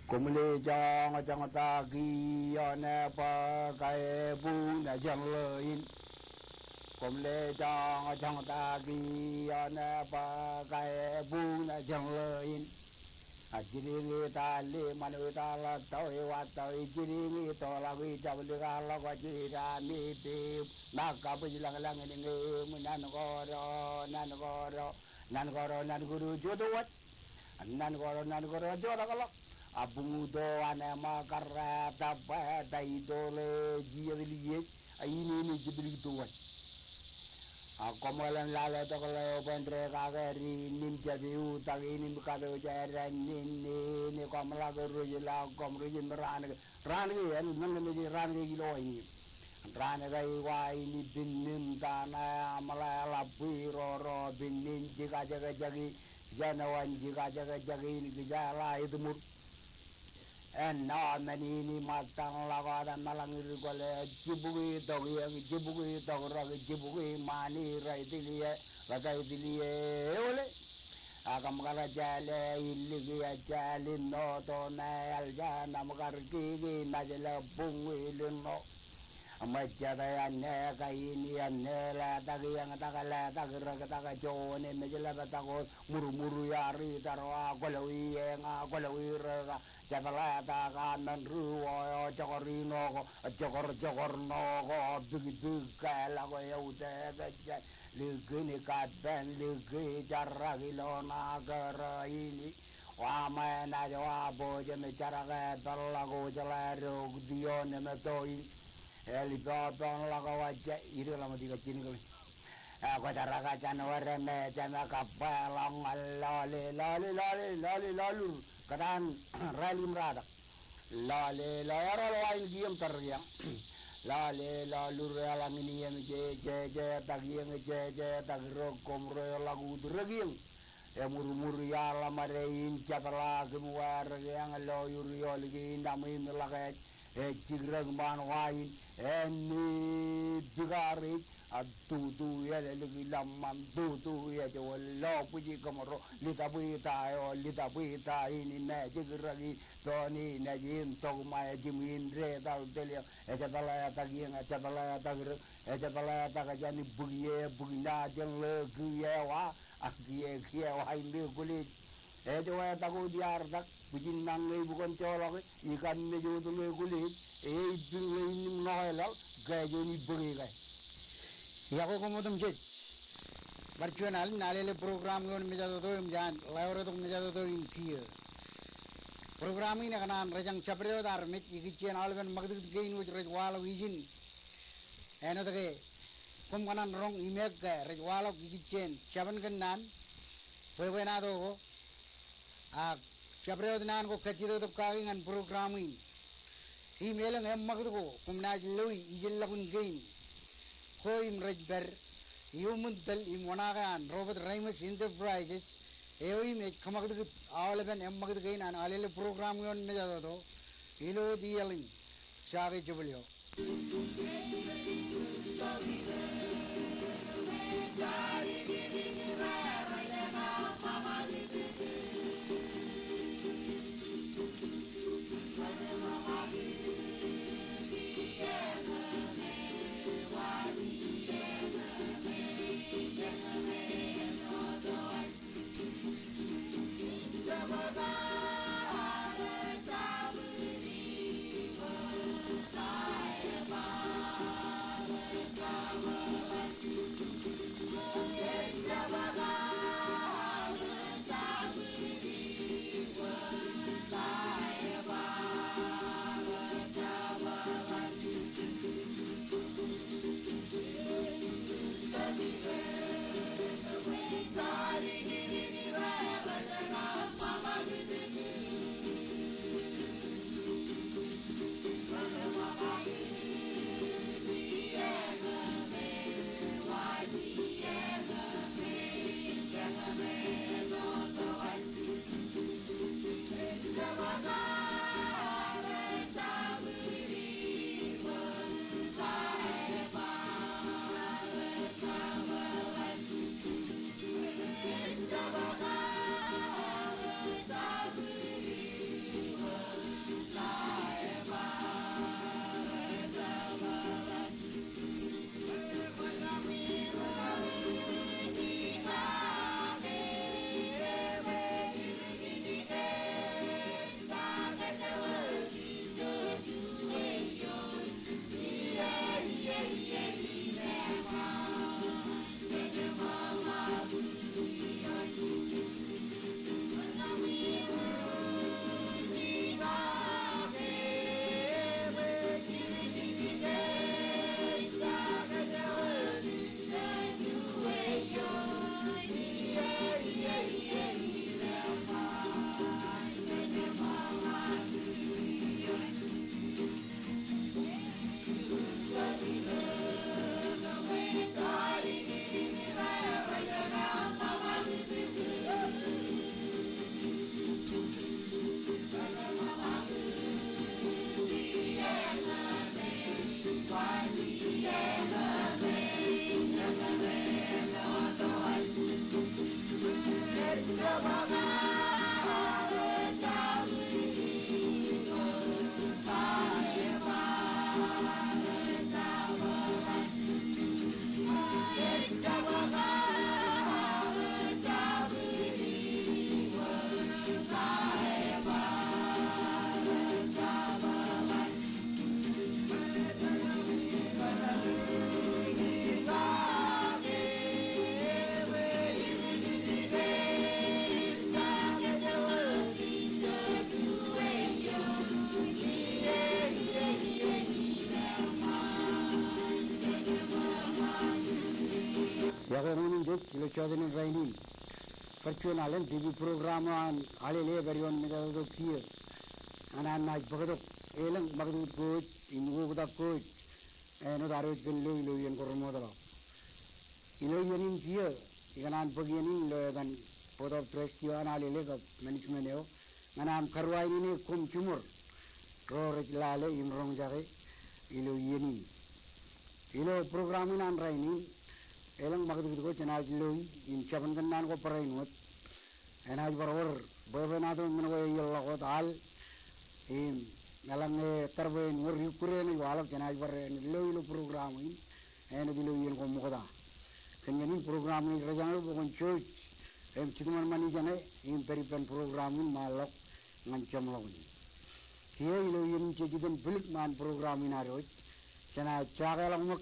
Cũng lê cho ta ghi nè ba cái bu nè chẳng lời cũng lê cho ta ghi nè ba cái bu nè chẳng lời chỉ đi người ta lê mà người ta là tôi và tôi chỉ đi người tôi là người cháu đi ra là có chỉ ra mi bì mà cả bây giờ là người mình nan có rồi nan có rồi chỗ đó nan có rồi chỗ đó có abung do ane makara tapa dai dole jiye ini ni jibri tuan komalan lala to kalau pendre kagari nim jadi utang ini kado jaran ini komala guru jela komru jin ran ya nang ni ran kilo ini ran gai wa ini binnim tanah amala lapi ro binnin jika jaga jagi janawan jika jaga jagi ini gejala itu mur ini matang lagadan malangir gole jibugi togi jibugi mani raitilie ole agam kara jale illigi jale no to na aljana makar kigi najala bungi lino amajada ane kaini ane la tagi yang takala tagira taga jone mejala batago muru yari tarwa golawi nga golawi ra jabala taga nanruo jogorino jogor no go bigidu kala go yaude gaja ligini kadben ligi jaragilo nagara ini wama na jawa boje me jaraga dalago jalaro dione metoi Elipatan laga wajah itu lama tiga cini kali. Aku cara kacan warna cina kapalang lalu kedan rally merada. Lalu lain diam teriang. Lalu relang ini yang je tagi yang je tagi rokom lagu tergiang. Ya muru ya lamarein siapa lagi muar yang loyur lagi namai melakai. Cigrang manwain eni digari tu ya lagi lamam tu ya jawal puji kamaro lita puita ini na cigragi toni na jim tog maya jimin re dal delia ejabala tagajani bugina jeng legiye wa akiye wa ini kulit jawal tagu diardak Bujin nangai bukan colok ikan mejo tu le kulit bing ini noelal gaya ni beri gaya. Ya ko komodum jet. Virtual Alele program ngon meja to imjan laure to meja to in kiye. Program ini kanan rajang chapre dar mit ikichen alben magdu gein wuj rajwalo wijin. Eno tage kom kanan rong imek ga rajwalo ikichen chaban kanan. Pewe na do a Chapreodnan ko kachiro to kagingan programming. Email ang magdo ko kumna loy ijilakun game. Ko im rajber yumuntal im wanagan Robert Ramos Enterprises eoy me kamagdo awalben magdo gain an alele program yon meja do ilo dialing chage jubulyo. Bye. Chadunin Jet, Chilo Chadunin Rainin. Virtual Allen TV program on Alele, very on Middle Kia. And I'm not Bagado, Elang Bagadu coach, in Woga coach, and not Arut Louis and Coromodoro. Iloyan Kia, you can begin than both of Trestio and Alele management, and I'm Karwaini Kum Tumor, Roret Lale in Rongjare, Iloyanin. Ilo programming and raining, Elang Bagadu coach and Louis in Chapangan Nango Parainwood, and I were Bovanado Manoy Al in Nalang Tarbain, or Ukraine, Wallach, and I were in Low programming and the Louis Gomoda. Convening programming Rajan Church, and Chitman Manijane in Peripan programming Malok and Chamlon. Here, Louis Chitan Piltman programming Arrow, Chana Chagalang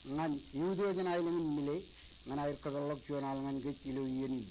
and Udo and Island Mille, and I could look to an island and get Louis.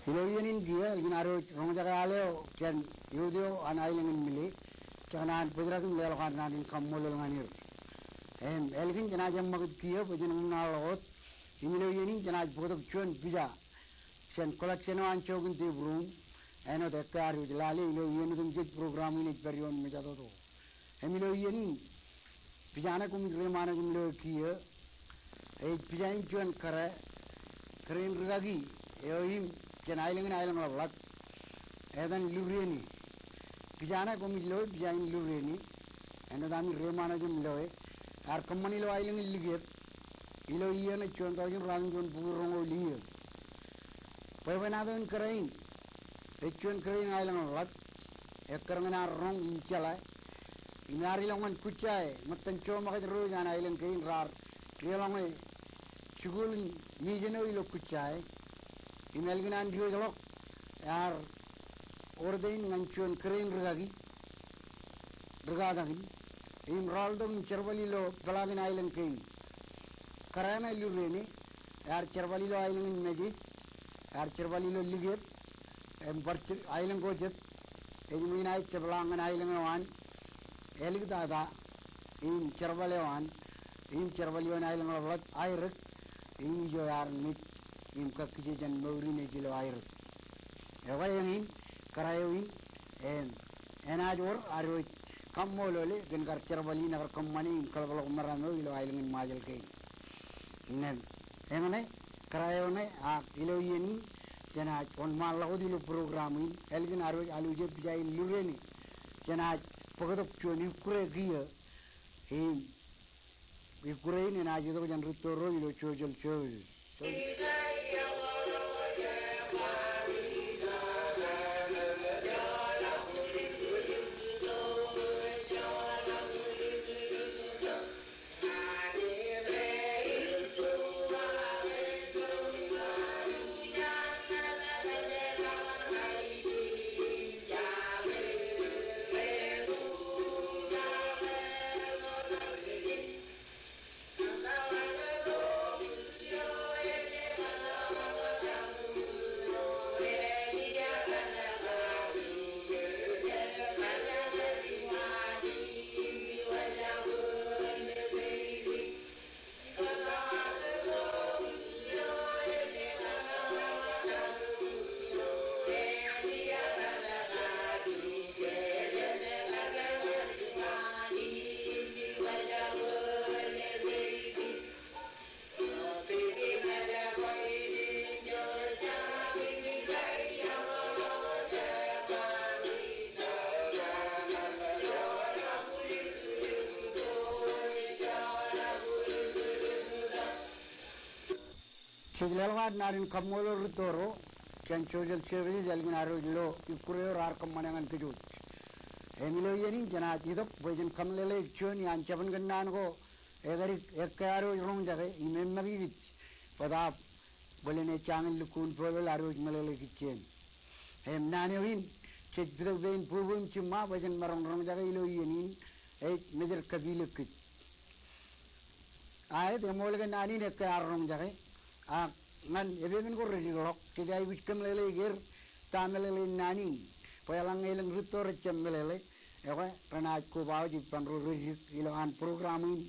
Iloyan in Gia, Ginaro, Romajaleo, Chen, Udio, and Island in Mille, Chanan, Pedrakin Lelhanan in Kamolanir. And Elgin Janajam Magad Kia, Vajanal, Iloyan in Janaj Bodok Chun Pija, Chen collection on Chogan Tiv Room, and the car with Lali, Iloyan Jet program in it very on Mijado. Emiloyan Pijana cum Remanagum Lo Kia, a Pijan Chun Kara, Karen Rugagi, Eohim. Can Island of Luck, Edan Lureni, Pijana Comilo, Pijan Lureni, and Adam Remanagum Loe, are Comanilo Island in Ligate, Iloian, Chontoyan Rangun Purongo Lia. Pavanado in Karain, a Chun Karain Island of Luck, a Karamana Rong in Chala, in Arilong Kuchai, Matancho Road and Island Kain Rar, Trialong, Chugul, Mijano Kuchai. In Elgin and Duolok are ordained Nanchuan Crane Rugagi, Rugadagin, in Raldo in Chervalilo, Palagan Island King, Karana Lurene, are Chervalilo Island in Meji, are Chervalilo Ligat, and Burch Island Gojet, Edwinite Chevalang and Island one, Eligdada, in Chervalewan, in Chervalion Island of Irak, in Joyar Mit. In Kakij and Morin Gilo Iron. A Wayamin, Karayoin, and Ajor, Arroy, Kamolole, then Garchervalina or Company in Calvalo Marano, Island in Majal Kane. Emane, Karayone, Iloyeni, Janaj, on Malaudilo programming, Elgin Arroy, Aluje Pijay Lureni, Janaj, Pogodok to Ukraine, in Ukraine and Ajo and Rutoro, Churchill Church. Chilelga Narin Kamolo Rutoro, Chanchojal Chevy, Elginaro, Ukure, Arkamanang Kiju. Emilio Yenin, Janatido, Virgin Kamele, Chuni, and Chabanganango, Egaric Ekaro Ronjare, Imemavich, Padap, Bolene Chang Lukun, Polo, Aruj Malay Kitchen. Nanuin, Chit the Vein Puvum Chima, Virgin Maron Ronjaro Yenin, 8 major Kabila Kit. I, the Mulligan Nani, a car Ronjare. Man, even go ready rock, today which come lele gear, Tamale Nani, Palang Elang Rutor Chamelele, Ranat Kubaji, Panru, Ilan programming,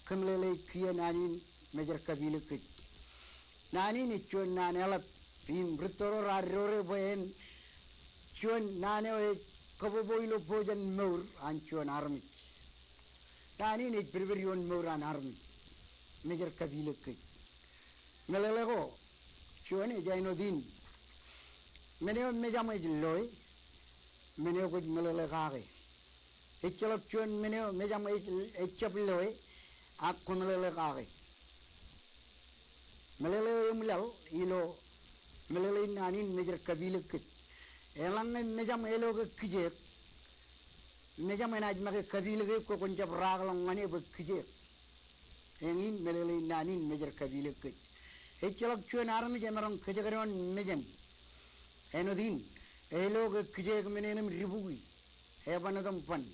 Kamele, Kia Nani, Major Kabila Kit. Nani, Nichun Nanella, Pim, Rutor, Rore, Boyen, Chun Nano, Koboilo Pojan Moor, and Chun Army. Nani, it Priverion Moor and Army, Major Kabila Kit. Melego, Chuane Jainodin. Many of Mejamaj Loy, many of good Melegare. A chalak chun, many of Mejamaj a chaploy, a Kumelegare. Melele Milo, Ilo, Melele Nanin, Major Kabila Kit. Elang Mejam Elo Kijek, Mejamanaj Maka Kabila Kokunjab Ragalang money but Kijek. And in Melele Nanin, Major Kabila Kit. A chalak chun army Jamaran Kajaran Mejan. Enodin, a log Kijak Menem Ribui, Evanadam Pun.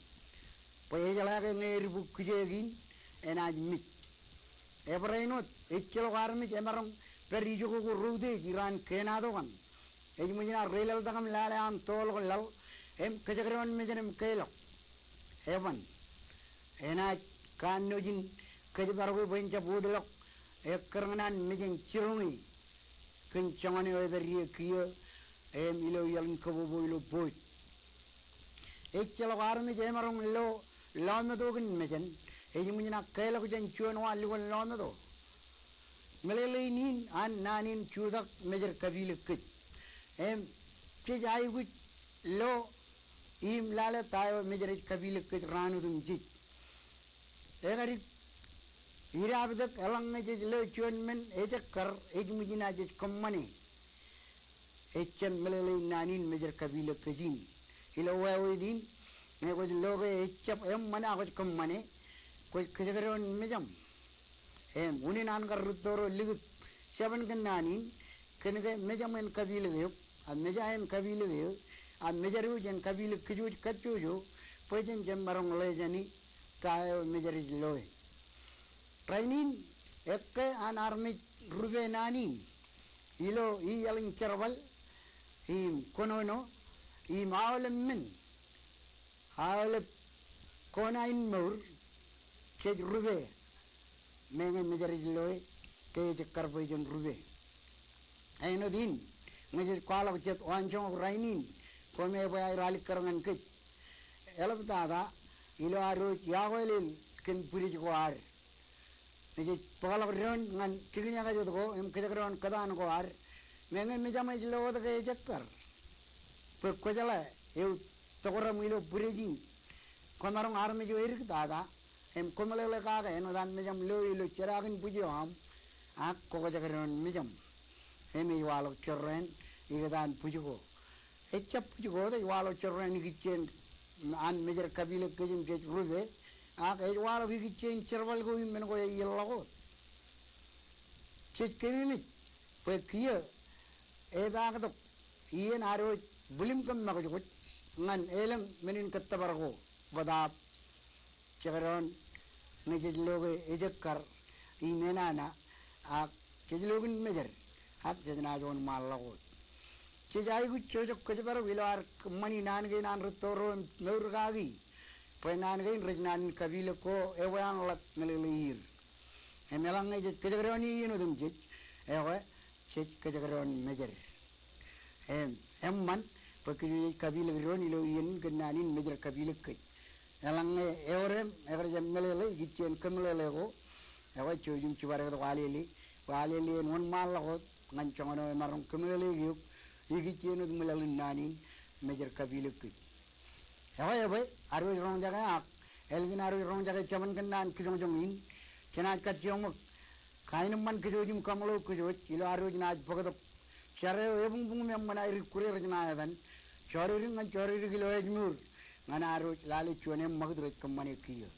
Payalagan a Ribu Kijagin, and I meet. Every note, a chalak army Jamaran Perijo Rude, Iran Kenadogan. Ejmina Rail Dam Lala and Tol Lal, M. Kajaran Mejanum Kalo. Evan. And I can't know in Kajabaru Benja Budlock. A Kernan making chilly. Conchani over here, Kia, a Milo Yalan Kobo Boat. A Chalavarmi Jamarum Low, Lamadogan Majan, a Yumina Kalajan Chuanwa Lugan Lamado. Malay and Nanin Chudak Major Kabila Kit. Chijai with low Im Lala Tayo Major Kabila Kit Ranudum Jit. Egaric Irabdak along a Chuanman, Ejakar, Edmujinaj Commani. Echem Malay Nanin Major Kabila Kajin. Ilowawidin, I was logo Echap Manavat Commani, Kajaron Mijam. Uninanga Rutoro Ligut, Seven Gananin, Kanaka Mijam and Kabila, a Meja and Kabila, a Mejaruj and Kabila Kajuj Kachujo, Pojan Jamaram Lejani, Tayo Mejarij Loy. Training Eke an army Ruve Nanin, Ilo Yaling Cherval, Im Konono, Im Aulemin, Aule Konain Moor, Ched Ruve, Menga Mejarij Loy, Page Carbojan Ruve. I know din, Major Call of Jet Wanjong Rainin, Come by Ralikarang and Kit. Elabdada, Ilo Aru Yawel can put it war. Palavan and Chiginagago and Kajaran Kadan Goar, Menga Mijamaj Low the Gajakar. Pukajala, you Toramilo Bridging, Komarang Army Eric Dada, and Komalaka and Odan Mijam Loy Cheragan Pujam, Ak Kokajakaran Mijam, Emi Wall of Children, Igadan Pujugo. A chap Pujugo, the Wall of Children Kitchen and Major Kabila Kajim Jet Ruve. A wall of you change Cherval going and go a yellow. Chit Kirin, but here a bag of Ian Arrow, Williamcom Magajut, Nan Elam, Menin Katabargo, Vadap, Chegaron, Major Logo, Ejakar, Imenana, a Chidlogan Major, up the Najon Malago. Chijai good church of Kajabar will are money Nangan and Rotoro and Murgagi. Penangain Reginan Kabila ko Ewang Lat Melir. A Melanga Kajaroni, you know them, Jit, Ewa, Chit Kajaron Major. M1, Pakiri Kabila Ronilo Yen, Gananin, Major Kabila Kit. Along Eurem, Everjan Melele, Gitchen Kamelego, Ewa Chujum Chivara Walili, Walili and 1 mile, Manchono, Maram Kamele, Yigitchen of Melalin Nanin, Major Kabila Kit. However, I was wrong Jaga, Elgin, I was wrong Jaga Chaman Kanan, Kilojomin, Chanaka Jomuk, kainaman kejojim kamalo kejoj ilo arojina aj pagado chare ebung bung mem manai kurir rajna yadan choriri ngan choriri kilo ejmur ngana aroj lali chuane magdroj kamane kiyo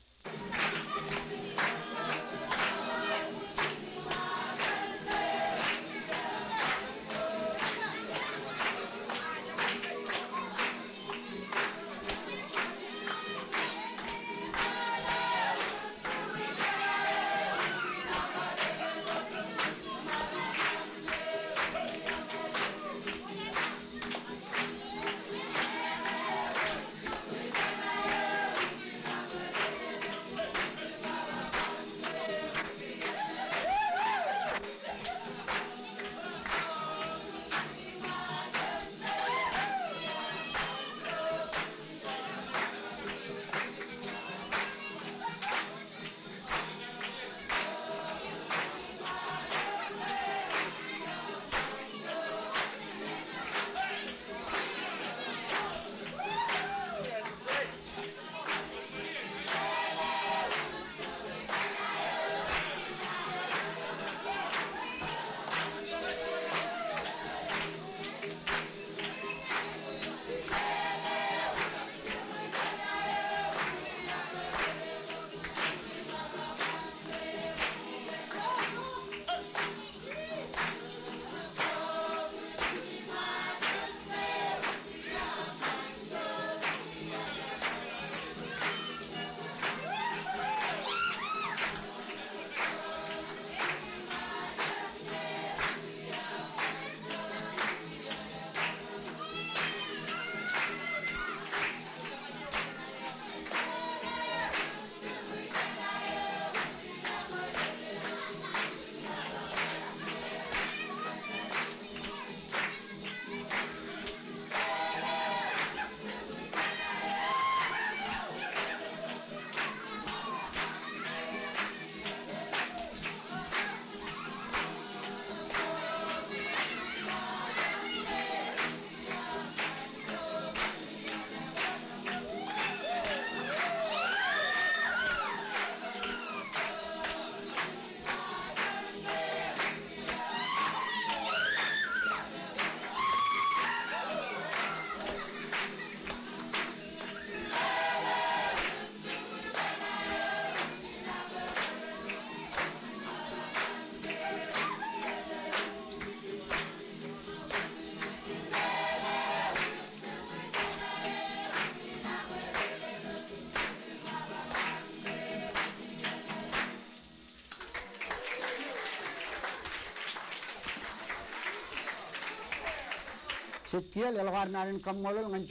Sekian elakar narin kamolol ngan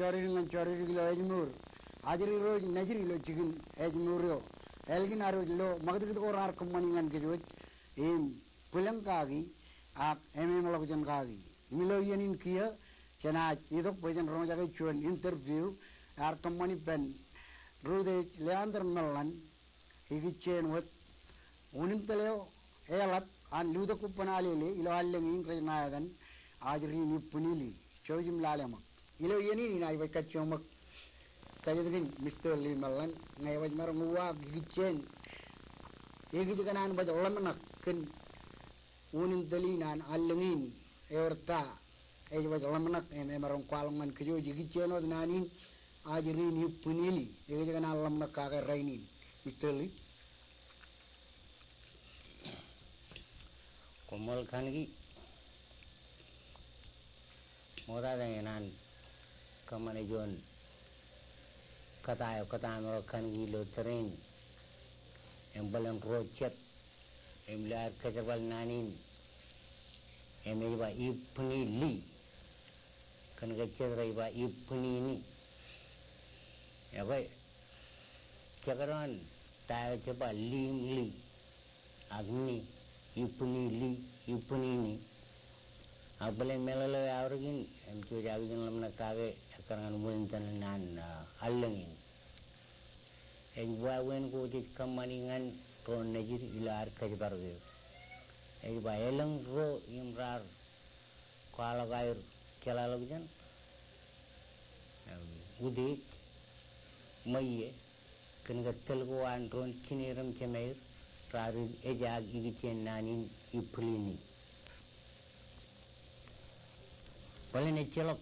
chori kilo ejmur. Ajri roj najri lo chikin ejmur yo. Elgin aroj lo magdikit korar kamani ngan kejoj. Pulang kagi ak malok jan kagi. Milo yanin kia chanaj idok pojan rong jaga chuan interview ar kamani pen rude leander melan igi chen wat unim teleo elat an luda kupanalele ilo allengin krajnayadan ajri ni punili Chojim lalamak. Ilo yani ni nai baca chomak. Kaya dengan Mr. Limalan ngai baca marang uwa gigichen. Egi jikanan baca lamanak kan unin talinan alengin eorta. Egi baca lamanak marang kualangan kejo gigichen od nanin ajri ni punili. Egi jikanan lamanak kaga rainin. Mr. Li. Komal kan ki Mora dengan kamane jon kata mora kan gilo terrain embalan rocet emlar kajerbal nanin emeba ipni li kan gacedra iba ipni ni ya baik cakaran tayo coba li agni ipni ni Apalagi melalo awragin emcu jagin lamna kage karangan mulintan nan allengin buawen ko dit kamaningan ron najir ilar kajibarge ba elang ro imrar kwala gair kelalagjan udit maye kan gatel ko an ron kiniram kemeir rari ejag igichen nanin ipulini. Wala na chelok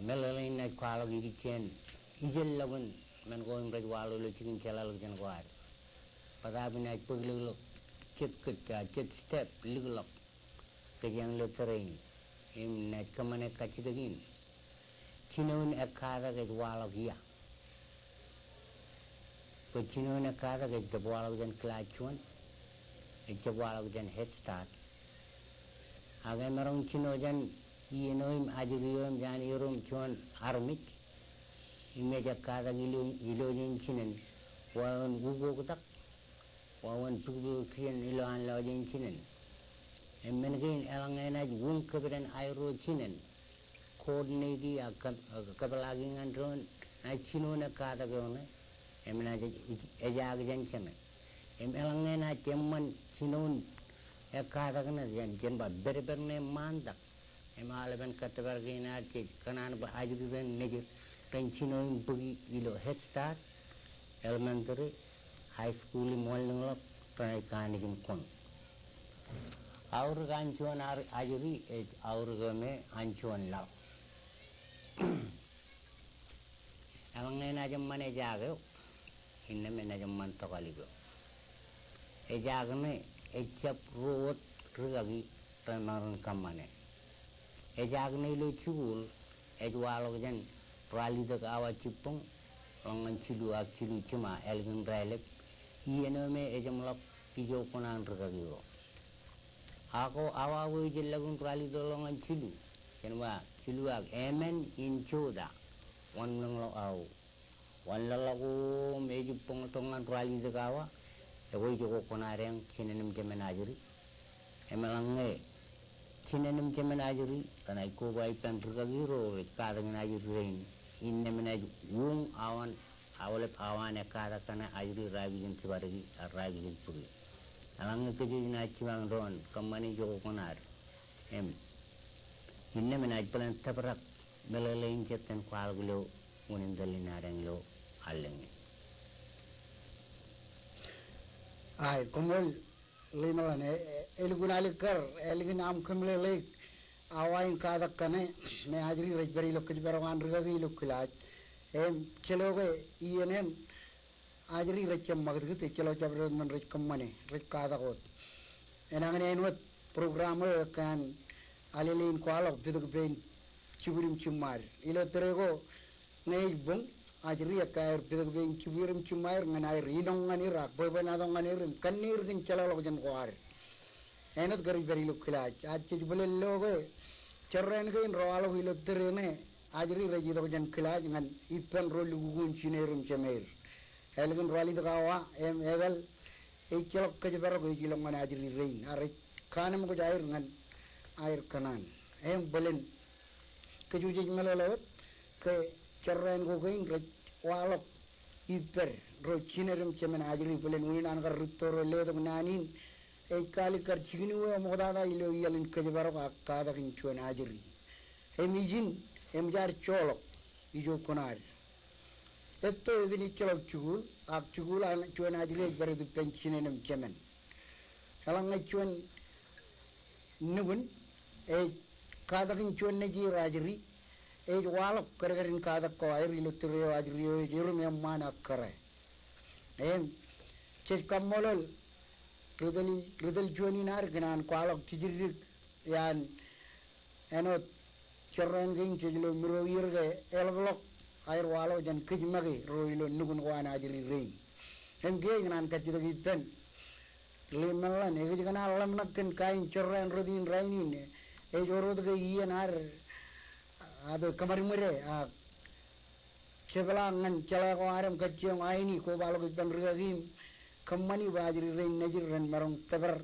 melalay na kwalog igichen ijel lagun men going raj walo lo chikin chelal jan kwar. Padabi na paglulok chet step liglok kajang lo terrain im na kamane kachidagin. Chinon akada ke walog ya. Ko chinon akada ke the walog jan klachun. It's walog jan head start. Aga marong chino jan ienoim ajuriyom jan irum chon armit. Imeja kada ilo jan chinen. Wawan gugo kutak. Wawan tugu kien ilo an lo jan chinen. Emengain elangenaj wung keberan airo chinen. Coordinate a kapalaging and drone, I chino na kada gone, Emina Ejag Jensen. Emelangena Temman Chinon a Kadagan Jen, but better name Manda. Emalaban Katabargina, Kanan by Adrian Nature, Tenchino in Boogie Ilo Head Start, Elementary, High School in Molnok, Tranicanism Con. Our Ganchuan are Ajuri, our Gome, Anchuan Love. Amang najam man ejago, inna me najam man tokaligo. Ejagane echap root rugagi tamaran kamane. Ejagne lo chul ejwalo jan prali dak awa chipong ongan chilu ak chilu chima elgin railep ieno me ejamlok ijo konan rugagi. Ako awa wo jelagun prali dolongan chilu. Kenapa ciluak emen incoda wan lang au wan lalago meju pengotongan rali dekawa ego joko konareng cinenem kemenajeri emelange cinenem kemenajeri tanai ko bai pentrugagiro kada menajeri rein inne menaj wung awan awalep awane kada kana ajri rabijin cibarigi rabijin puri alange kejina ciwang ron kamani joko konar inna menaj pelan tabrak melalain jatan kwalgulo unin dalinarang lo alengi. Ay, kumul limalan elgunalikar elginam kumlelek awain kadak kane me ajri rajbari lokaj barawan rugagi lokilaj cheloge ienem ajri rajam magdgit chelo jabran man raj kammane raj kadakot enangane enwat programmer kan Alele in kuala biduk bein ciburim cimar ilo terego nei bung ajri akair biduk bein ciburim cimar nganai rinong ngani rak boy banadong ngani rim kanir din calalo jan kuar enot gari bari lukilaj ajj bole loge cerren gein roalo ilo terene ajri reji dog jan kilaj ngan ipan rolu gugun cinerum cemer elgen rali dagawa evel ekelo kajbaro go jilong ngani ajri rein are kanam go jair ngan air kanan belen kejujij melalawat ke cerren go gain walok iper ro chinerum cemen ajri belen unin angar rutoro ledo nanin kali kar chigni wo modada ilo yalin kejbaro akada kin chuan ajri mijin jar cholok ijo konar etto igini cholok chugul ak chugul an chuan ajri bare du penchinem cemen kalanga chuan nugun kadakin chuan neji rajri walok kargarin kadak ko air ilutrio ajrio jirum yamana kare chet kamolol rudal chuani nar ganan kwalok tijirik yan enot cerren gain chejlo miro yirge elglok air walo jan kijmagi roilo nugun wana ajri rein ge ganan kachidagi ten limalan ege gana alam nakken kain cerren rudin rainin jorod ke ienar ado kamarimure cebelangan celago aram kacang aini ko balok dan regim kemani bajri rein najir ren marong teber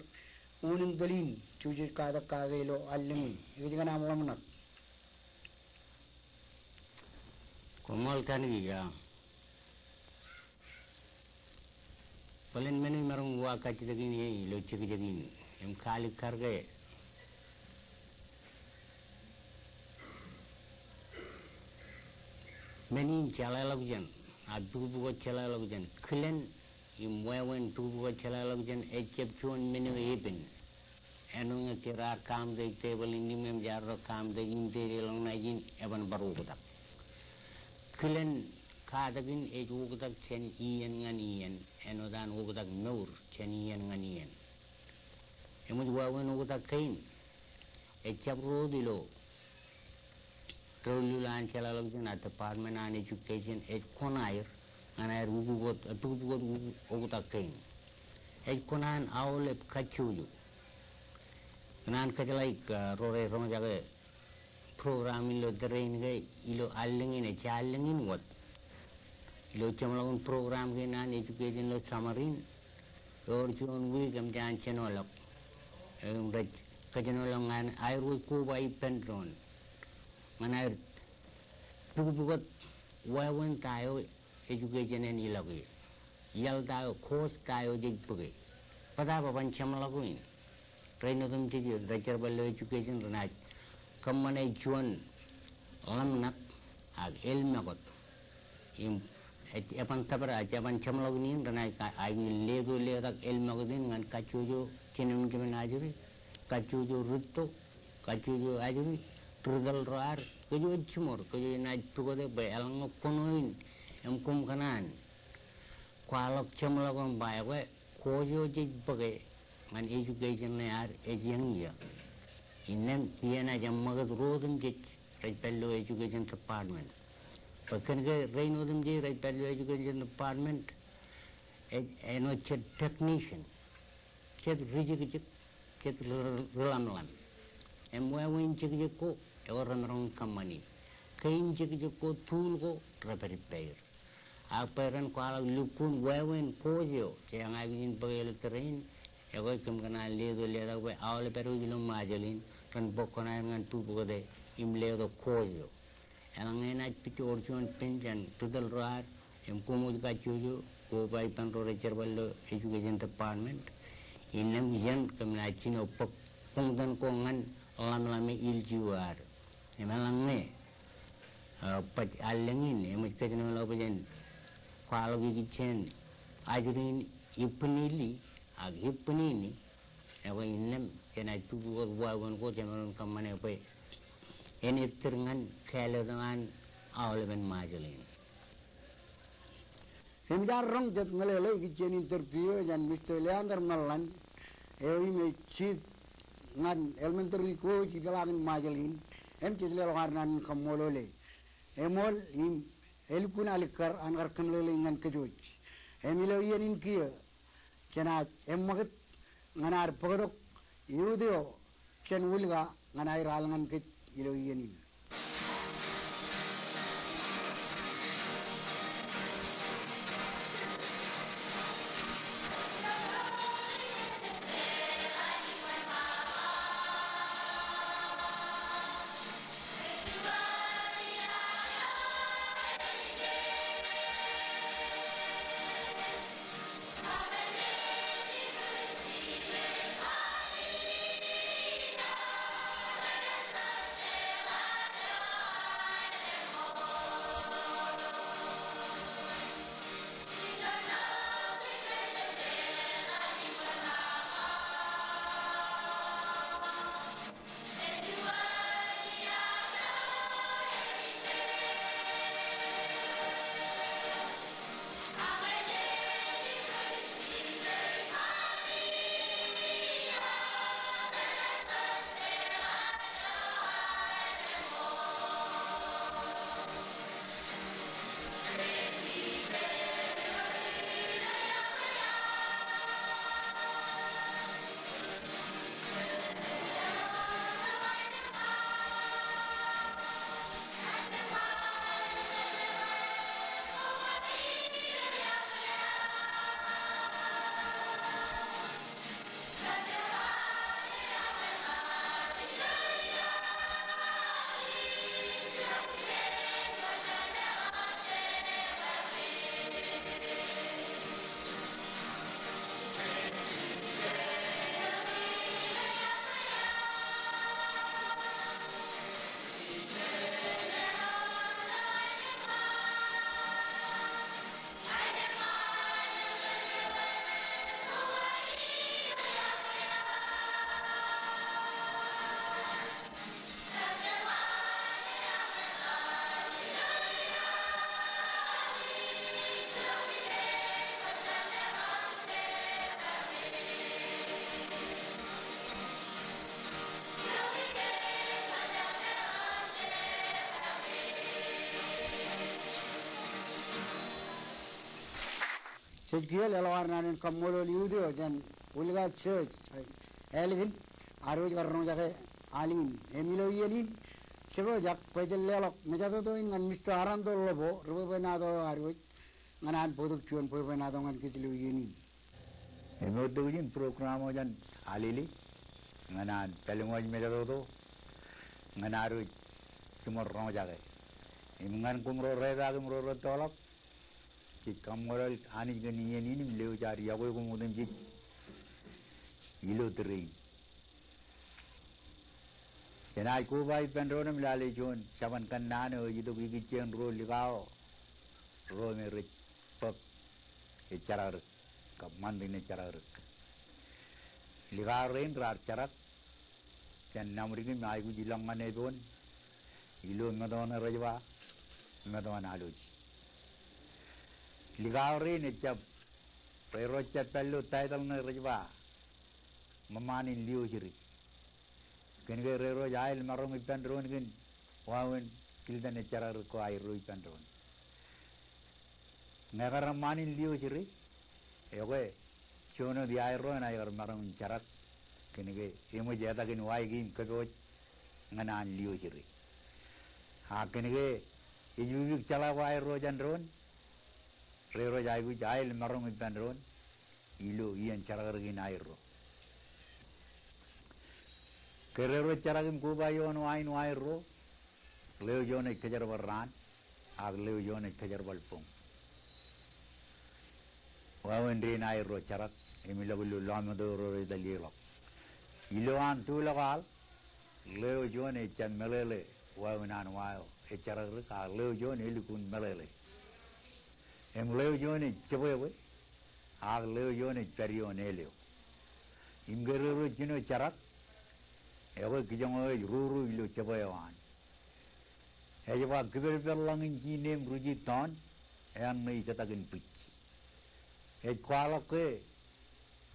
unin dalin cuci kada kagelo alengi ege gana alam nak komal kan ya Palen menu marong wa kachidagini lo chikidagini em kali karge meni chala lagjan adu bugo chala lagjan klen imwewen tubugo chalalog jan echep chuan minu ipin enung tira kam de table indi mem jarro kam de interi long najin eban barugutak kilen kadagin ejugutak chen ian ngan ian enodan ugutak nur chen ian ngan ian emuj wawen ugutak kain echep rodilo Trolulan chalalog jan at department on education ech konair anair ugugot tubugot ugutak kain ech konan awlep kachuyu nan kajalaik rore rong jaga program ilo terrain ga ilo allingin e challingin wat ilo chamlagun program ge nan education lo samarin or chun wi gam jan chenolok raj kajanolong an airu ko bai pentron manai tubugot wawen tayo education en ilagi yal tayo course tayo jigpuge pada baban chamlagun Trainodum teacher, Rajar Ballo education ranaj. Kamane chuan lamnak ag elmagot. Epan tabra jaban chamlognin ranaj I will lego ledak elmagodin ngan kachujo chinum jaman ajuri kachujo rutto kachujo ajuri trudal roar kajo chumor kajo naj tugode ba elango konoin kum kanan kwalok chamlogom bae kojo jig bage an education are young year. In them, Siena Jamagat Rodham Jit, right Pello Education Department. But can get rain of them, right Pello Education Department, a technician, Chet Rijik, Chet Rulamlam. And where we in Chikico, or wrong company. Kain Chikico, Tulgo, repair. Our parent call Lukun, Wewin, Kojio, Chang I in Boyle terrain. Egoy kum kana ledo leda we awle peru jilum majalin kan bokona ngan tu bode im ledo koyo elangena pitu orchon pinjan tudal roar em kumu ka chuju ko bai pan ro recher ballo education departmentinem yan kam na chino pok pungdan ko ngan lam lami il juar emalangne pat alengin em kajno lo bajen kwalo gi chen ajrin ipnili ag hipnini ewa inem kena tubu wagon ko jaman kamane pe eni terngan kale dengan awlemen majalin Himjar rong jat ngalele kitchen interview jan Mr. Leander Malan ewi me chief ngan elementary coach galangin majalin em chidle loharnan kamolole emol im elkun alikar angar kamlele ngan kejoj emilo yenin kia Kena emmagat nganar pagadok yudio chen wulga nganai ralangan ke ilo yenin. Sedgiel elawarnanen kamolo liudio jan ulga church elegin aroj karno jake alin emilo yenin chebo jak pejel lelok mejato to in ngan Mr. Arando lobo rubenado aroj nganan poduk chuan rubenado ngan kitlu yenin Emodo yin programo jan Alele nganan pelungoj mejato to nganaro chumor ro jake imngan kumro reda kumro ro tolok kammoral ani gani yenin leu jari yago kumudum jik ilo terei Senai ko bai pendronam lale jon saban kan nano yido gigi chen ro ligao ro me rit pap e charar ka mandine charar ligar rain rar charak chen namrigi mai gu jilang mane bon ilo ngadona rajwa ngadona aloji ligar rain e chap pero chapello title na rajwa mamani liu jiri Kenige rero jail marong ipandron ken wawen kildan echarar ko ayro ipandron ngakar manin liu siri ewe siono di ayro na ayar marong charak kenige emo jeta ken wai gim kego nganan liu siri ha kenige ijubik chala wa ayro jandron rero jaigu jail marong ipandron ilo ian charar gin ayro Kerero charagim kubayon wain wairo leo yon ek kejar baran ag leo yon ek kejar balpung wawen rin airo charak emilagulu lamado ro dalilo ilo an tu lagal leo yon ek chan melele wawen an wayo ek charak ka leo yon elikun melele em leo yon ek chebowe ag leo yon ek perion eleo imgerero jino charak ewe kijang ruru ilo cebayawan. Ewa kiber berlangin jinem rujitan, yang ni cetakin pitch. Kuala ke,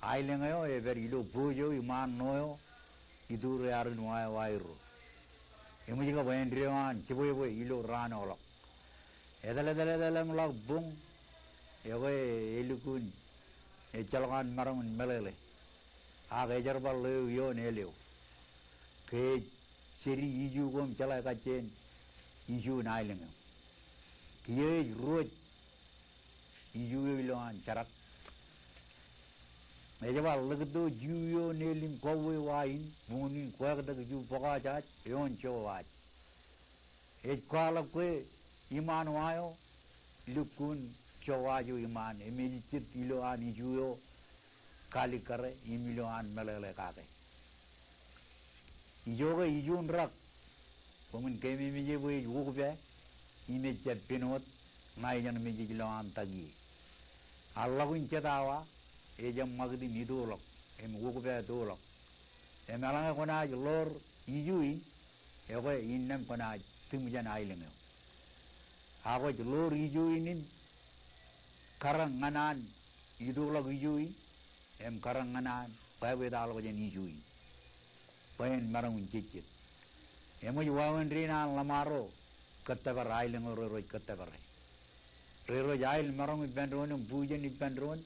ailengayo ever ilo pujo iman noyo, idur yarin wai wairo. Emu juga bayandriwan cebayawe ilo ran olak. Edale mulak bung, ewe elukun, calakan marang melele. Ejar bal leo yo neleo. Ke seri iju gom chala ka chen iju naileng kiye roj iju iloan charak ejaba lagdo juyo nelim kowe wain muni kwag da ju poka cha yon cho wach kwala kwe iman wayo lukun cho waju iman emejit iloan iju kali kare imiloan melele kake Ijoga ijun rak, komun kemi meje boy wukbe, ime chat pinot, ngai jan meje jilawan tagi. Allah kun cetawa, ejam magdi nidolok, em wukbe dolok. Em alanga kona lor ijuin, ego innam kona timjan ailengo. Ako lor ijuinin, karang nganan idolok ijuin, em karang nganan, kaya dalo jan ijuin. Pain marang uncicit. Emo juawan rina lamaro katabar ailing or roi katabar. Rero jail marang ipandron pujan ipandron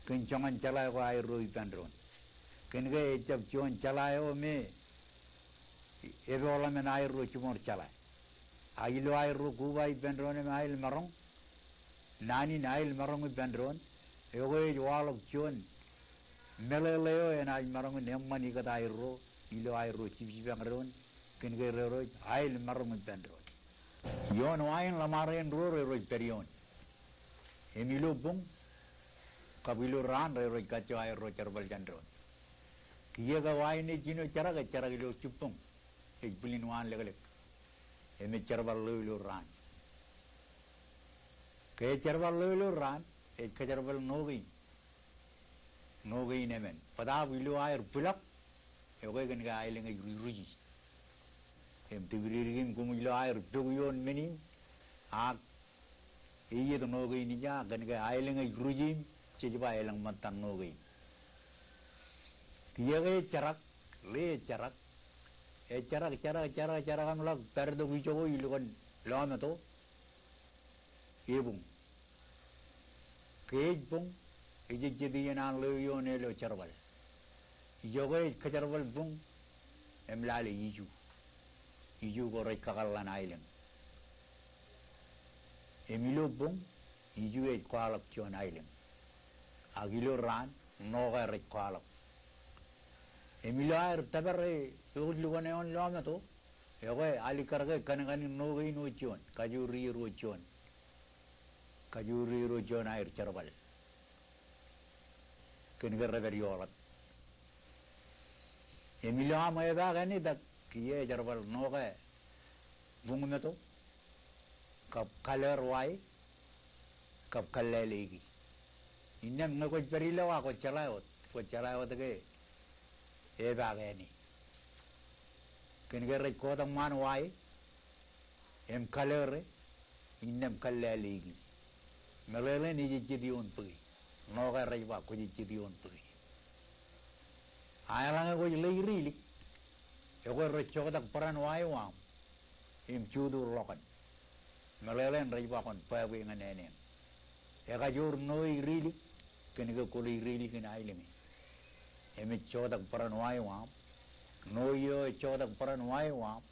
kencangan calai ko air roi ipandron. Kenga ecap cuan calai o me evola men air ro cumor calai. Ailo air ro kuba ipandron me ail marang nani nail marang ipandron ego jualok cuan meleleo en ail marang nemmani kata air ro ilo airo cipsipang ron kenge rero ail marong pendron yon wain lamaren roro perion emilo bung kabilo ran rero kacho airo charbal jandron kiye ga wain ne jino charaga ilo cupung e bulin wan legale eme charbal lo ran ke charbal lo ran e charbal nogi nemen pada bilo air bulak Ewe kan ka ailenga ruji. Em tibiririgim kumilo air tuguyon menim. Ak iye to nogai nija kan ka ailenga ruji cejiba ailang matan nogai. Kiye charak le charak. Charak kamla perdo gicho ilukan lama to. Ebung. Kej bung jadi yang lo ne lo charbal jogo kacharbal bung emlale iju go rai kagallan ailen emilo bung iju kwalak chon ailen agilo ran no ga rai kwalak emilo air tabare yulu gone on lama to yogo ali karga kanagani no gai no chon kajuri ro chon air charbal kenigar beriolat emilo ama eda gani dak kiye charbal no ga bung me to kap color wai kap kalelegi inam ngako berilawa ko chalaot ke eba gani kenigar ko da man wai em color inam kalelegi melele ni jadi on pui no ga rai ba ko jadi on pui ayalanga ko leiri e ko ro chodak paran wai wam im chudur lokan melelen rai ba kon pa wi nganene e ga jur no iri keniga ko iri ken ailemi em chodak paran wai wam no yo chodak paran wai wam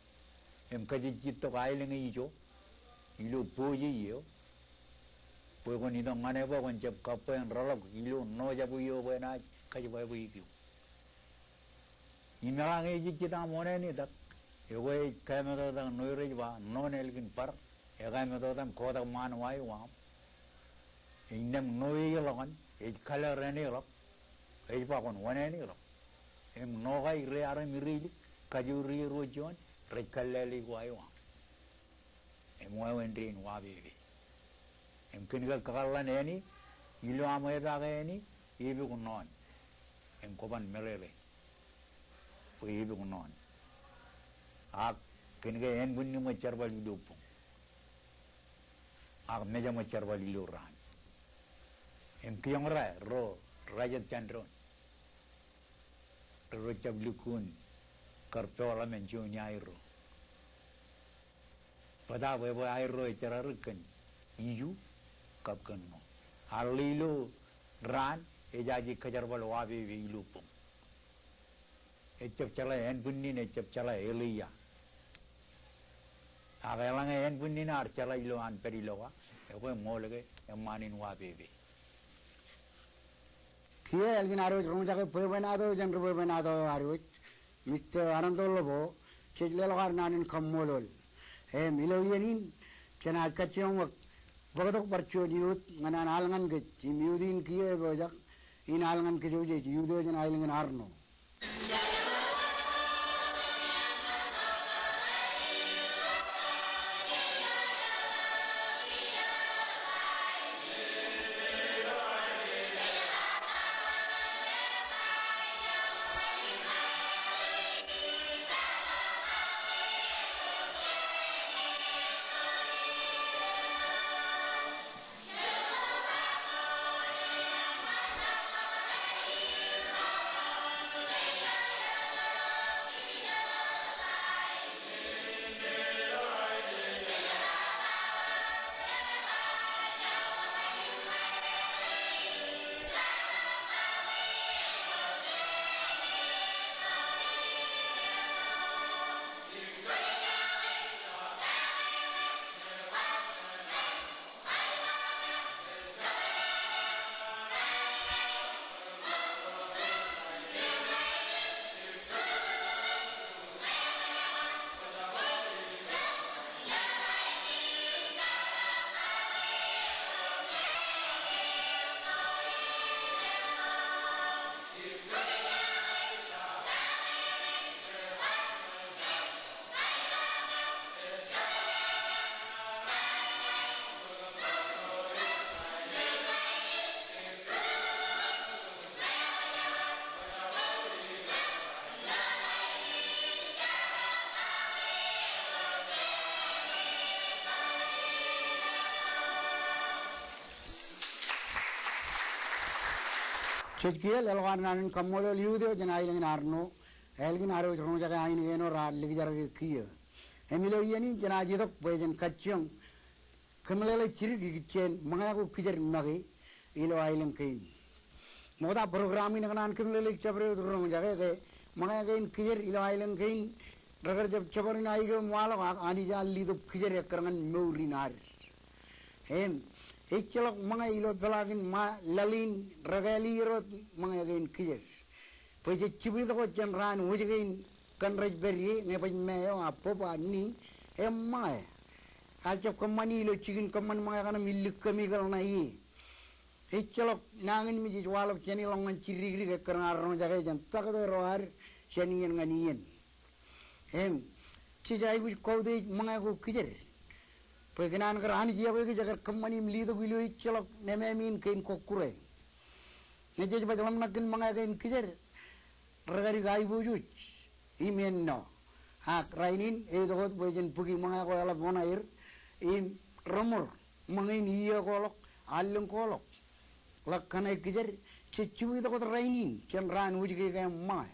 em ka jitto ailenga ijo ilo poji yo pues con ido mane ba con chep kapen rolok ilu no ya buyo buena kaji ba buyo imelang e jita mone ni dak e we kamera da no re ba no nelgin par e ga me do dam ko da man wai wa innem no ye logan e kala rene ro e ba kon wane ni ro em no ga ire ara mi ri kaji ri ro jon re kalali wai wa e mo wen rin wa bi em kenigal kagallan eni ilo amoy baga eni ibi kunon em koban melele po ibi kunon ak keniga en bunni mo charbal bidopu ak meja mo charbal iluran em kiyongra ro rajat chandron ro chablukun kartola menju nyairo pada bebo airo chararukan iju kapkan no halilo ran ejaji kajarbal wabi wi lupum echap chala en bunni ne echap chala eliya agalang en bunni na ar chala ilo an perilowa e ko molege emanin wabi wi kiye algin aro rongja ke pue benado jan rube benado aro mit anandolo bo chejle logar nanin kammolol e milo yenin chena kachong Bagadok percuan yut nganan alangan ke cimiudin kiye bojak in alangan ke joje yudo jan alangan arno. Chejkiel elwan nanin kammolo liudo jan ailangin arno elgin aro rongja ke ain eno ra ligi jar kiye emilo yeni jana jidok bojen kachong kemlele chiri gichen mangaku kijer magi ilo ailang kain Moda program ini kanan kimlelik cabre durung jaga ke mana kain kijer ilo ailang kain ragar jab cabarin aigo muala ani jal lido kijerekarangan meurinar. Ichelok mga ilo pelagin ma lalin ragali rot mga kain kijer. Pwede cibit ako janran wujud kain kan rajberi ngapain mayo apa pa ni emma. Acap kamani ilo cikin kaman mga kana milik kami kalau naik. Ichelok nangin mi walap chani longan ciri-ciri ke kerana orang jaga jan tak ada rohar chani yang nganian. Cijai kuj kau deh mengaku kijer. Pekenan kerana dia kuj jaga kemani meli tu kuilo ichelok nememin kain kokure. Nejaj bacalam nakin mengaku kijer. Regari gai wujud. Imen no. Hak rainin itu kot bajan puki mengaku alap monair. Romor mengain iya kolok alung kolok. Lakana kijer cicu itu kota rainin cenran wujud kayak mai.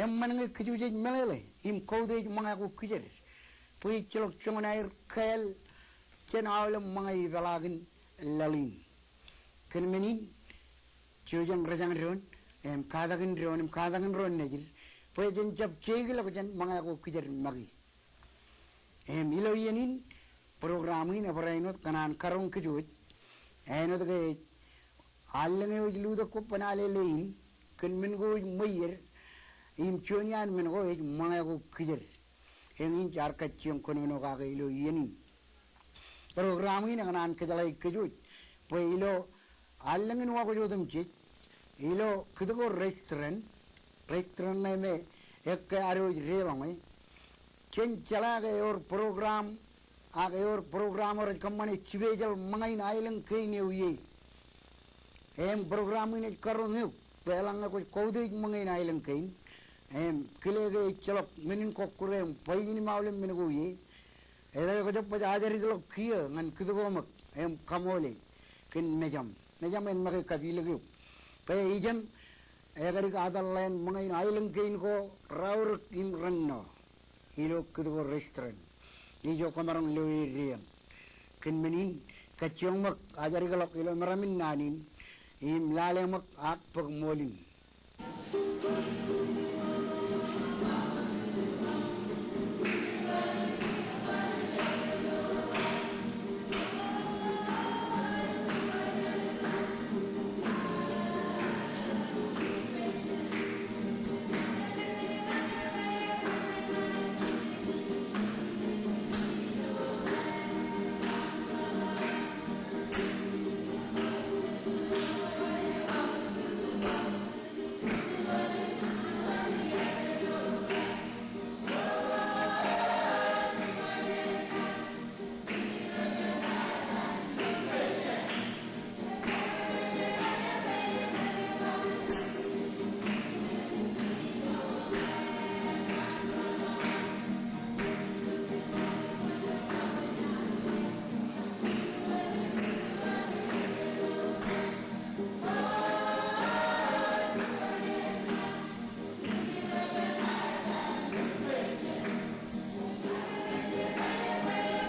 Mana nggak kicu jadi meleleh. Kau deh mengaku kijer. Pui celok cuman air kail cen awalnya mengai belagin lalin. Kemenin cujan rajang ron. Kadagin ron negir. Pui jen cap cegil aku jen mengaku kijer magi. Ilo ianin program ini apa rainut kanan karung kejut. Ano to kay alang yung ludo ko panalelein kan min go mayer chonyan min go mga ko kijer yung char kachyung kuno ka ilo yen program ini kanan kajalay kajut po ilo alang yung ko jodum chit ilo kito ko restaurant na me ek aro relang chen chala ga or program आगे और प्रोग्राम और कम्मने चिबेजल मंगाइन आइलंग कहीं नहीं हुई प्रोग्राम इन्हें करो नहीं पहला कुछ कौदे मंगाइन आइलंग कहीं किले गए चलो मिनिन को करे पैनी मावले मिन को ये ऐसा कुछ पचास किलो किया ngन कितो को मक कमोले किन मेजम इन मगे कबीले के पे इजन अगर एक आदर लाइन मंगाइन आइलंग कहीं को राउर इन रन्नो ये लोग कितो को restaurant Ijo kamarang lewirian, kenmenin kacang mak ajari kalau kilo meramin nanin, im lale mak ak pagmolin.